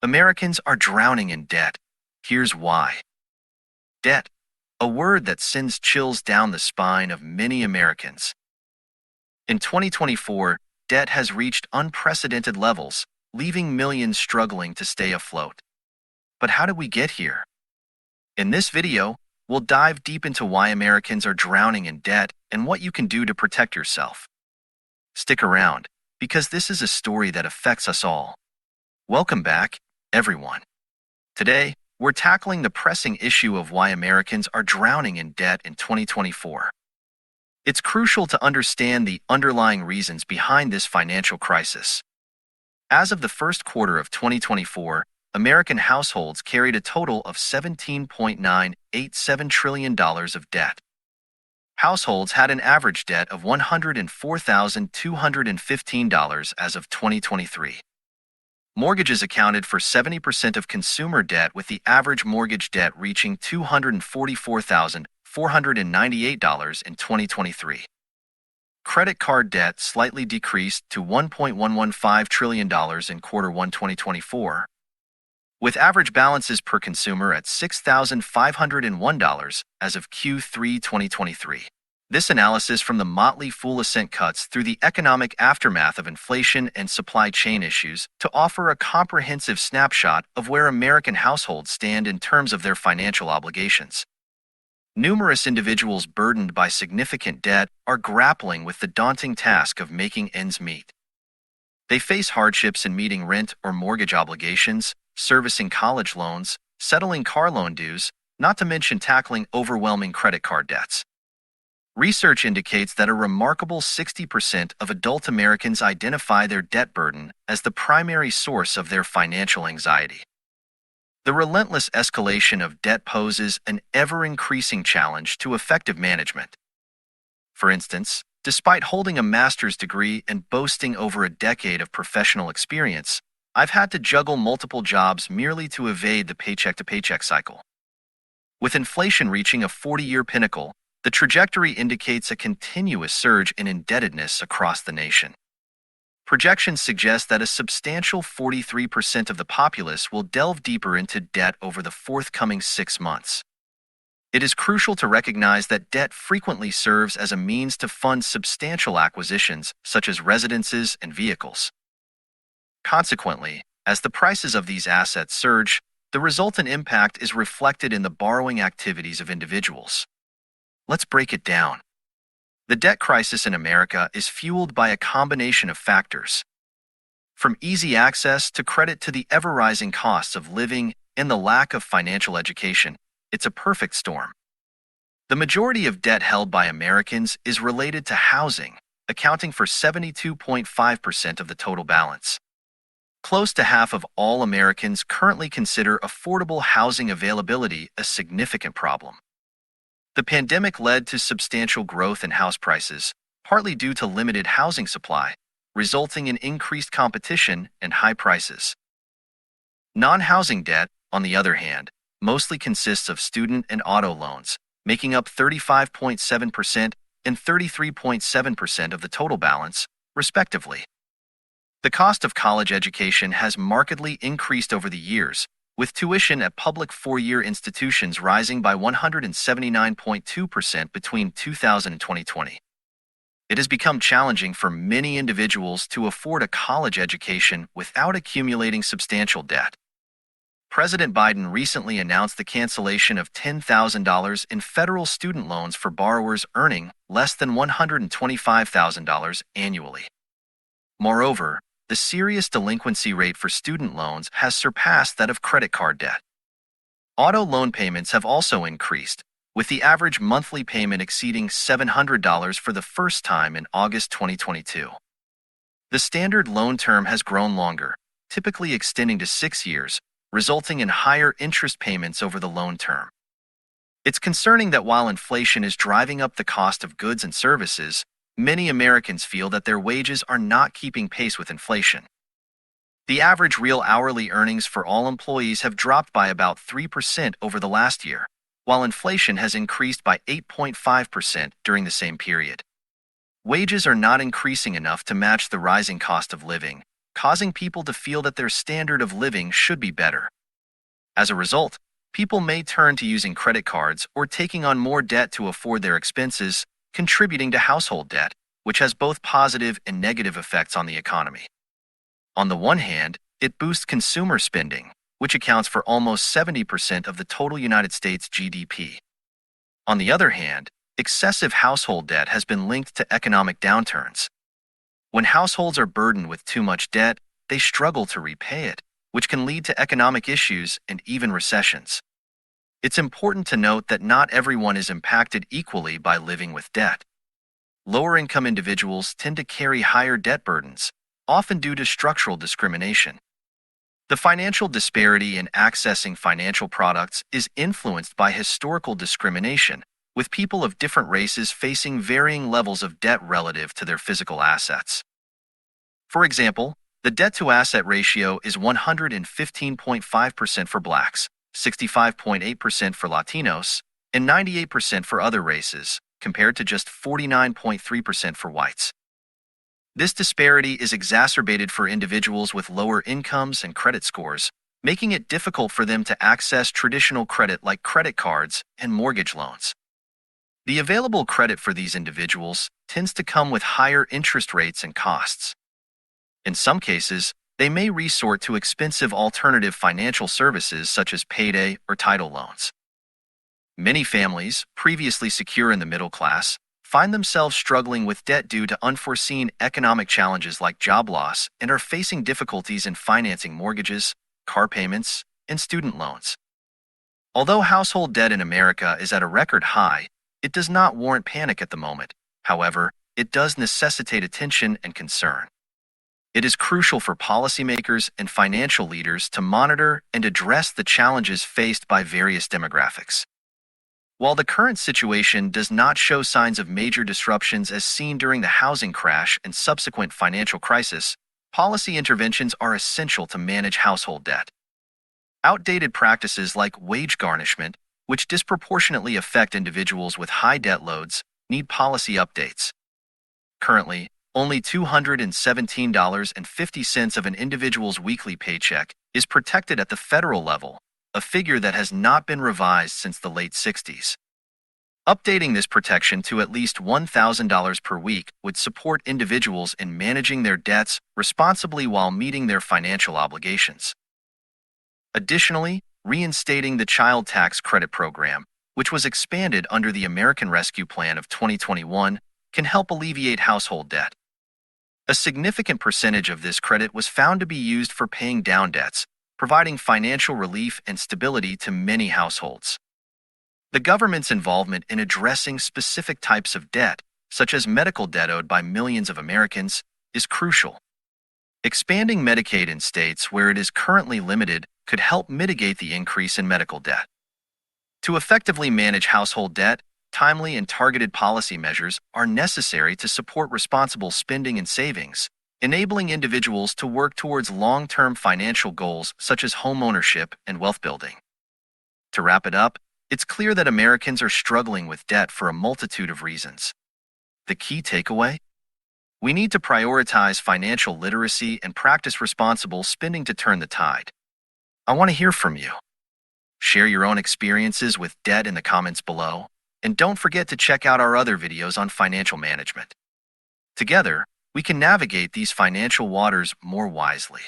Americans are drowning in debt. Here's why. Debt, a word that sends chills down the spine of many Americans. In 2024, debt has reached unprecedented levels, leaving millions struggling to stay afloat. But how did we get here? In this video, we'll dive deep into why Americans are drowning in debt and what you can do to protect yourself. Stick around, because this is a story that affects us all. Welcome back, everyone. Today, we're tackling the pressing issue of why Americans are drowning in debt in 2024. It's crucial to understand the underlying reasons behind this financial crisis. As of the first quarter of 2024, American households carried a total of $17.987 trillion of debt. Households had an average debt of $104,215 as of 2023. Mortgages accounted for 70% of consumer debt, with the average mortgage debt reaching $244,498 in 2023. Credit card debt slightly decreased to $1.115 trillion in Q1 2024, with average balances per consumer at $6,501 as of Q3 2023. This analysis from the Motley Fool Ascent cuts through the economic aftermath of inflation and supply chain issues to offer a comprehensive snapshot of where American households stand in terms of their financial obligations. Numerous individuals burdened by significant debt are grappling with the daunting task of making ends meet. They face hardships in meeting rent or mortgage obligations, servicing college loans, settling car loan dues, not to mention tackling overwhelming credit card debts. Research indicates that a remarkable 60% of adult Americans identify their debt burden as the primary source of their financial anxiety. The relentless escalation of debt poses an ever-increasing challenge to effective management. For instance, despite holding a master's degree and boasting over a decade of professional experience, I've had to juggle multiple jobs merely to evade the paycheck-to-paycheck cycle. With inflation reaching a 40-year pinnacle, the trajectory indicates a continuous surge in indebtedness across the nation. Projections suggest that a substantial 43% of the populace will delve deeper into debt over the forthcoming 6 months. It is crucial to recognize that debt frequently serves as a means to fund substantial acquisitions such as residences and vehicles. Consequently, as the prices of these assets surge, the resultant impact is reflected in the borrowing activities of individuals. Let's break it down. The debt crisis in America is fueled by a combination of factors. From easy access to credit to the ever-rising costs of living and the lack of financial education, it's a perfect storm. The majority of debt held by Americans is related to housing, accounting for 72.5% of the total balance. Close to half of all Americans currently consider affordable housing availability a significant problem. The pandemic led to substantial growth in house prices, partly due to limited housing supply, resulting in increased competition and high prices. Non-housing debt, on the other hand, mostly consists of student and auto loans, making up 35.7% and 33.7% of the total balance, respectively. The cost of college education has markedly increased over the years, with tuition at public four-year institutions rising by 179.2% between 2000 and 2020. It has become challenging for many individuals to afford a college education without accumulating substantial debt. President Biden recently announced the cancellation of $10,000 in federal student loans for borrowers earning less than $125,000 annually. Moreover, the serious delinquency rate for student loans has surpassed that of credit card debt. Auto loan payments have also increased, with the average monthly payment exceeding $700 for the first time in August 2022. The standard loan term has grown longer, typically extending to 6 years, resulting in higher interest payments over the loan term. It's concerning that while inflation is driving up the cost of goods and services, many Americans feel that their wages are not keeping pace with inflation. The average real hourly earnings for all employees have dropped by about 3% over the last year, while inflation has increased by 8.5% during the same period. Wages are not increasing enough to match the rising cost of living, causing people to feel that their standard of living should be better. As a result, people may turn to using credit cards or taking on more debt to afford their expenses, contributing to household debt, which has both positive and negative effects on the economy. On the one hand, it boosts consumer spending, which accounts for almost 70% of the total United States GDP. On the other hand, excessive household debt has been linked to economic downturns. When households are burdened with too much debt, they struggle to repay it, which can lead to economic issues and even recessions. It's important to note that not everyone is impacted equally by living with debt. Lower-income individuals tend to carry higher debt burdens, often due to structural discrimination. The financial disparity in accessing financial products is influenced by historical discrimination, with people of different races facing varying levels of debt relative to their physical assets. For example, the debt-to-asset ratio is 115.5% for Blacks, 65.8% for Latinos, and 98% for other races, compared to just 49.3% for whites. This disparity is exacerbated for individuals with lower incomes and credit scores, making it difficult for them to access traditional credit like credit cards and mortgage loans. The available credit for these individuals tends to come with higher interest rates and costs. In some cases, they may resort to expensive alternative financial services such as payday or title loans. Many families, previously secure in the middle class, find themselves struggling with debt due to unforeseen economic challenges like job loss and are facing difficulties in financing mortgages, car payments, and student loans. Although household debt in America is at a record high, it does not warrant panic at the moment. However, it does necessitate attention and concern. It is crucial for policymakers and financial leaders to monitor and address the challenges faced by various demographics. While the current situation does not show signs of major disruptions as seen during the housing crash and subsequent financial crisis, policy interventions are essential to manage household debt. Outdated practices like wage garnishment, which disproportionately affect individuals with high debt loads, need policy updates. Currently, only $217.50 of an individual's weekly paycheck is protected at the federal level, a figure that has not been revised since the late 60s. Updating this protection to at least $1,000 per week would support individuals in managing their debts responsibly while meeting their financial obligations. Additionally, reinstating the Child Tax Credit Program, which was expanded under the American Rescue Plan of 2021, can help alleviate household debt. A significant percentage of this credit was found to be used for paying down debts, providing financial relief and stability to many households. The government's involvement in addressing specific types of debt, such as medical debt owed by millions of Americans, is crucial. Expanding Medicaid in states where it is currently limited could help mitigate the increase in medical debt. To effectively manage household debt, timely and targeted policy measures are necessary to support responsible spending and savings, enabling individuals to work towards long-term financial goals such as home ownership and wealth building. To wrap it up, it's clear that Americans are struggling with debt for a multitude of reasons. The key takeaway? We need to prioritize financial literacy and practice responsible spending to turn the tide. I want to hear from you. Share your own experiences with debt in the comments below, and don't forget to check out our other videos on financial management. Together, we can navigate these financial waters more wisely.